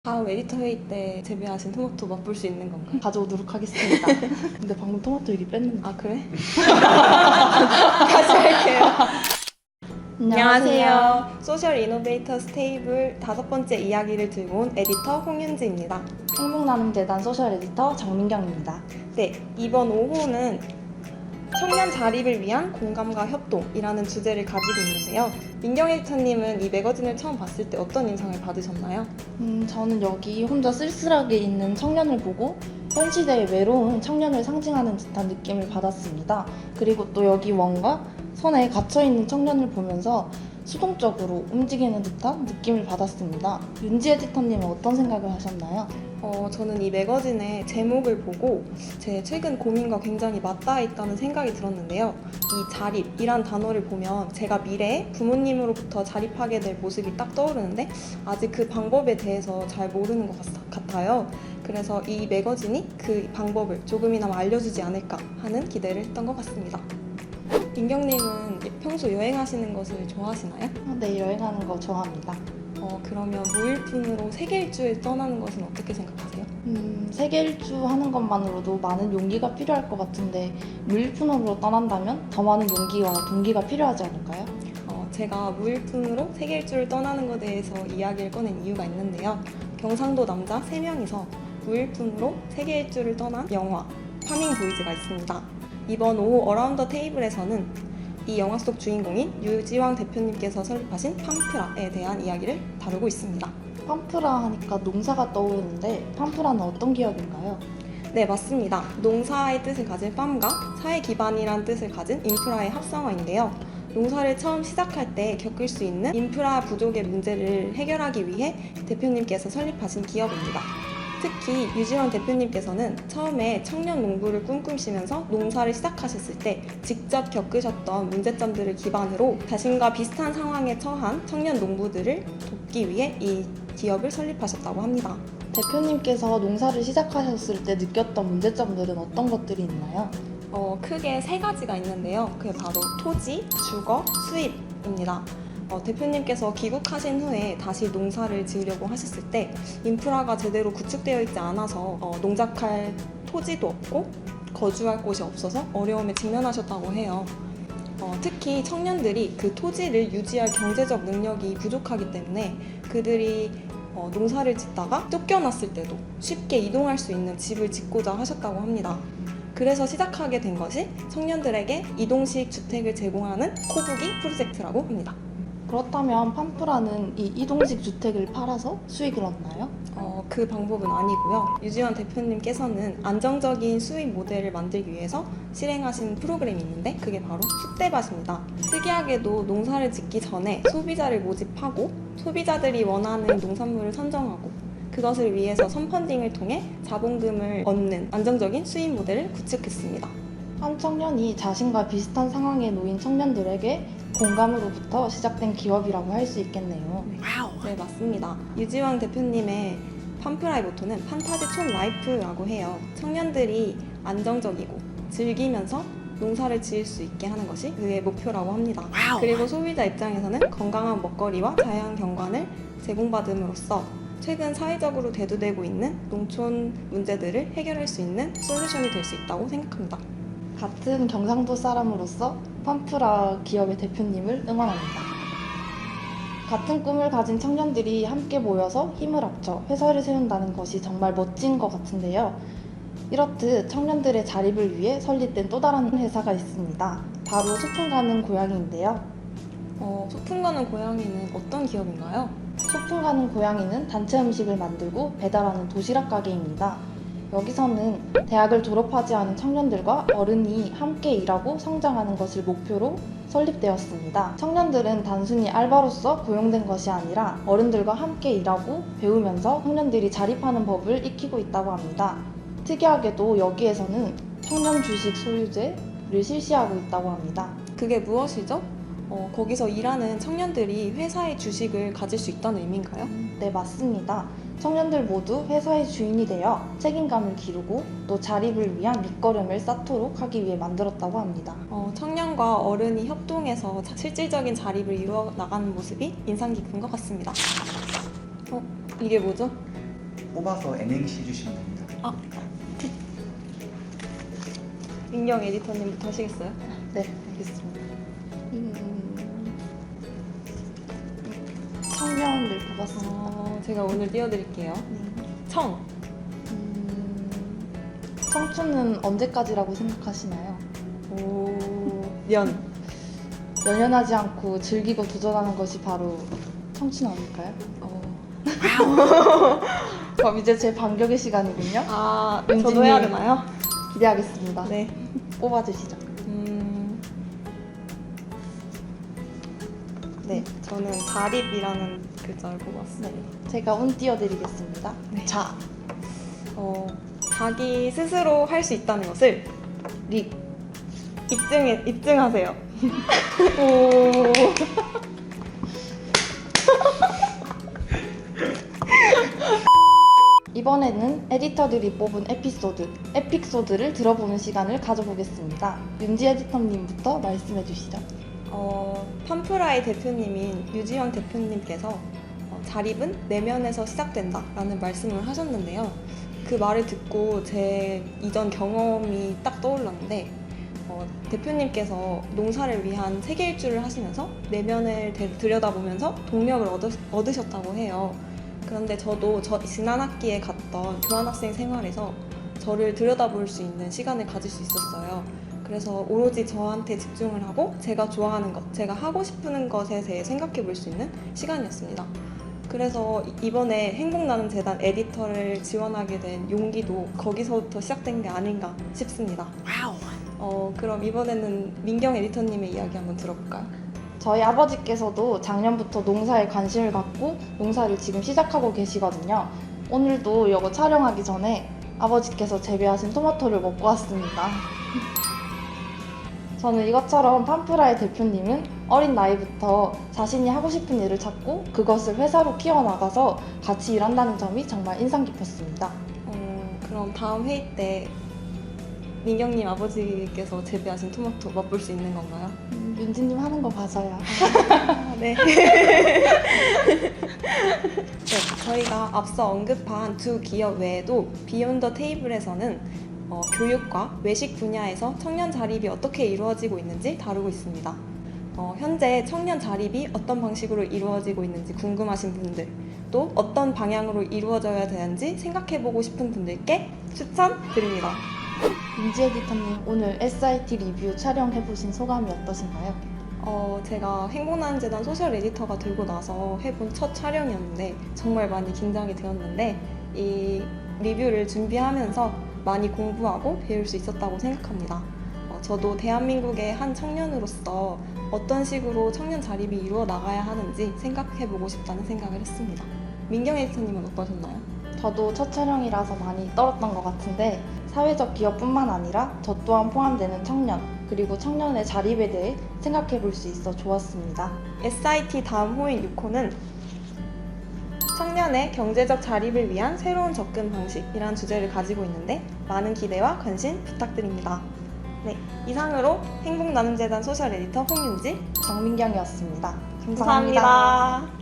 다음 에디터 회의 때 재배하신 토마토 맛볼 수 있는 건가요? 가져오도록 하겠습니다. 근데 방금 토마토 여기 뺐는데. 아 그래? 다시 할게요. 안녕하세요. 소셜 이노베이터스 테이블 5번째 이야기를 들고 온 에디터 홍윤지입니다. 행복나눔재단 소셜 에디터 정민경입니다. 네, 이번 5호는 청년 자립을 위한 공감과 협동이라는 주제를 가지고 있는데요. 민경 에디터님은 이 매거진을 처음 봤을 때 어떤 인상을 받으셨나요? 저는 여기 혼자 쓸쓸하게 있는 청년을 보고 현 시대의 외로운 청년을 상징하는 듯한 느낌을 받았습니다. 그리고 또 여기 원과 선에 갇혀있는 청년을 보면서 수동적으로 움직이는 듯한 느낌을 받았습니다. 윤지 에디터님은 어떤 생각을 하셨나요? 저는 이 매거진의 제목을 보고 제 최근 고민과 굉장히 맞닿아 있다는 생각이 들었는데요. 이 자립이란 단어를 보면 제가 미래에 부모님으로부터 자립하게 될 모습이 딱 떠오르는데 아직 그 방법에 대해서 잘 모르는 것 같아요. 그래서 이 매거진이 그 방법을 조금이나마 알려주지 않을까 하는 기대를 했던 것 같습니다. 민경님은 평소 여행하시는 것을 좋아하시나요? 네, 여행하는 거 좋아합니다. 그러면 무일푼으로 세계 일주에 떠나는 것은 어떻게 생각하세요? 세계 일주 하는 것만으로도 많은 용기가 필요할 것 같은데 무일푼으로 떠난다면 더 많은 용기와 동기가 필요하지 않을까요? 제가 무일푼으로 세계 일주를 떠나는 것에 대해서 이야기를 꺼낸 이유가 있는데요. 경상도 남자 3명이서 무일푼으로 세계 일주를 떠난 영화 파밍 보이즈가 있습니다. 이번 5호 어라운드 테이블에서는 이 영화 속 주인공인 유지왕 대표님께서 설립하신 팜프라에 대한 이야기를 다루고 있습니다. 팜프라 하니까 농사가 떠오르는데 팜프라는 어떤 기업인가요? 네, 맞습니다. 농사의 뜻을 가진 팜과 사회 기반이란 뜻을 가진 인프라의 합성어인데요. 농사를 처음 시작할 때 겪을 수 있는 인프라 부족의 문제를 해결하기 위해 대표님께서 설립하신 기업입니다. 특히 유지원 대표님께서는 처음에 청년 농부를 꿈꾸시면서 농사를 시작하셨을 때 직접 겪으셨던 문제점들을 기반으로 자신과 비슷한 상황에 처한 청년 농부들을 돕기 위해 이 기업을 설립하셨다고 합니다. 대표님께서 농사를 시작하셨을 때 느꼈던 문제점들은 어떤 것들이 있나요? 크게 3가지가 있는데요. 그게 바로 토지, 주거, 수입입니다. 대표님께서 귀국하신 후에 다시 농사를 지으려고 하셨을 때 인프라가 제대로 구축되어 있지 않아서 농작할 토지도 없고 거주할 곳이 없어서 어려움에 직면하셨다고 해요. 특히 청년들이 그 토지를 유지할 경제적 능력이 부족하기 때문에 그들이 농사를 짓다가 쫓겨났을 때도 쉽게 이동할 수 있는 집을 짓고자 하셨다고 합니다. 그래서 시작하게 된 것이 청년들에게 이동식 주택을 제공하는 코부기 프로젝트라고 합니다. 그렇다면 팜프라는 이 이동식 주택을 팔아서 수익을 얻나요? 그 방법은 아니고요. 유지원 대표님께서는 안정적인 수익 모델을 만들기 위해서 실행하신 프로그램이 있는데 그게 바로 쑥대밭입니다. 특이하게도 농사를 짓기 전에 소비자를 모집하고 소비자들이 원하는 농산물을 선정하고 그것을 위해서 선펀딩을 통해 자본금을 얻는 안정적인 수익 모델을 구축했습니다. 한 청년이 자신과 비슷한 상황에 놓인 청년들에게 공감으로부터 시작된 기업이라고 할 수 있겠네요. 네, 맞습니다. 유지왕 대표님의 팜프라의 모토는 판타지 촌 라이프라고 해요. 청년들이 안정적이고 즐기면서 농사를 지을 수 있게 하는 것이 그의 목표라고 합니다. 그리고 소비자 입장에서는 건강한 먹거리와 다양한 경관을 제공받음으로써 최근 사회적으로 대두되고 있는 농촌 문제들을 해결할 수 있는 솔루션이 될 수 있다고 생각합니다. 같은 경상도 사람으로서 팜프라 기업의 대표님을 응원합니다. 같은 꿈을 가진 청년들이 함께 모여서 힘을 합쳐 회사를 세운다는 것이 정말 멋진 것 같은데요. 이렇듯 청년들의 자립을 위해 설립된 또 다른 회사가 있습니다. 바로 소풍 가는 고양이인데요. 소풍 가는 고양이는 어떤 기업인가요? 소풍 가는 고양이는 단체 음식을 만들고 배달하는 도시락 가게입니다. 여기서는 대학을 졸업하지 않은 청년들과 어른이 함께 일하고 성장하는 것을 목표로 설립되었습니다. 청년들은 단순히 알바로서 고용된 것이 아니라 어른들과 함께 일하고 배우면서 청년들이 자립하는 법을 익히고 있다고 합니다. 특이하게도 여기에서는 청년 주식 소유제를 실시하고 있다고 합니다. 그게 무엇이죠? 거기서 일하는 청년들이 회사의 주식을 가질 수 있다는 의미인가요? 네, 맞습니다. 청년들 모두 회사의 주인이 되어 책임감을 기르고 또 자립을 위한 밑거름을 쌓도록 하기 위해 만들었다고 합니다. 청년과 어른이 협동해서 실질적인 자립을 이루어 나가는 모습이 인상 깊은 것 같습니다. 이게 뭐죠? 뽑아서 N행시 해주시면 됩니다. 민경 에디터님부터 하시겠어요? 네, 알겠습니다. 청년을 뽑았습니다. 제가 오늘 띄워드릴게요. 네. 청, 청춘은 언제까지라고 생각하시나요? 년, 연연하지 않고 즐기고 도전하는 것이 바로 청춘 아닐까요? 그럼 이제 제 반격의 시간이군요. 저도 은지님. 해야 되나요? 기대하겠습니다. 네. 뽑아주시죠. 네, 저는 자립이라는 글자를 뽑았어요. 제가 운 띄워드리겠습니다. 네. 자, 자기 스스로 할 수 있다는 것을 립. 입증하세요. 이번에는 에디터들이 뽑은 에픽소드를 들어보는 시간을 가져보겠습니다. 윤지 에디터님부터 말씀해 주시죠. 팜프라의 대표님인 유지영 대표님께서 자립은 내면에서 시작된다라는 말씀을 하셨는데요. 그 말을 듣고 제 이전 경험이 딱 떠올랐는데 대표님께서 농사를 위한 세계 일주를 하시면서 내면을 들여다보면서 동력을 얻으셨다고 해요. 그런데 저도 지난 학기에 갔던 교환학생 생활에서 저를 들여다볼 수 있는 시간을 가질 수 있었어요. 그래서 오로지 저한테 집중을 하고 제가 좋아하는 것, 제가 하고 싶은 것에 대해 생각해 볼 수 있는 시간이었습니다. 그래서 이번에 행복나눔재단 에디터를 지원하게 된 용기도 거기서부터 시작된 게 아닌가 싶습니다. 그럼 이번에는 민경 에디터님의 이야기 한번 들어볼까요? 저희 아버지께서도 작년부터 농사에 관심을 갖고 농사를 지금 시작하고 계시거든요. 오늘도 이거 촬영하기 전에 아버지께서 재배하신 토마토를 먹고 왔습니다. 저는 이것처럼 팜프라의 대표님은 어린 나이부터 자신이 하고 싶은 일을 찾고 그것을 회사로 키워나가서 같이 일한다는 점이 정말 인상 깊었습니다. 그럼 다음 회의 때 민경님 아버지께서 재배하신 토마토 맛볼 수 있는 건가요? 윤지님 하는 거 봐서요. 네. 네. 저희가 앞서 언급한 두 기업 외에도 비욘드 테이블에서는 교육과 외식 분야에서 청년 자립이 어떻게 이루어지고 있는지 다루고 있습니다. 현재 청년 자립이 어떤 방식으로 이루어지고 있는지 궁금하신 분들, 또 어떤 방향으로 이루어져야 되는지 생각해보고 싶은 분들께 추천드립니다. 윤지 에디터님, 오늘 SIT 리뷰 촬영해보신 소감이 어떠신가요? 제가 행복나눔재단 소셜 에디터가 되고 나서 해본 첫 촬영이었는데 정말 많이 긴장이 되었는데 이 리뷰를 준비하면서 많이 공부하고 배울 수 있었다고 생각합니다. 저도 대한민국의 한 청년으로서 어떤 식으로 청년 자립이 이루어 나가야 하는지 생각해보고 싶다는 생각을 했습니다. 민경 에디터님은 어떠셨나요? 저도 첫 촬영이라서 많이 떨었던 것 같은데 사회적 기업뿐만 아니라 저 또한 포함되는 청년, 그리고 청년의 자립에 대해 생각해 볼 수 있어 좋았습니다. SIT 다음 호인 6호는 청년의 경제적 자립을 위한 새로운 접근 방식이란 주제를 가지고 있는데 많은 기대와 관심 부탁드립니다. 네, 이상으로 행복나눔재단 소셜 에디터 홍윤지, 정민경이었습니다. 감사합니다.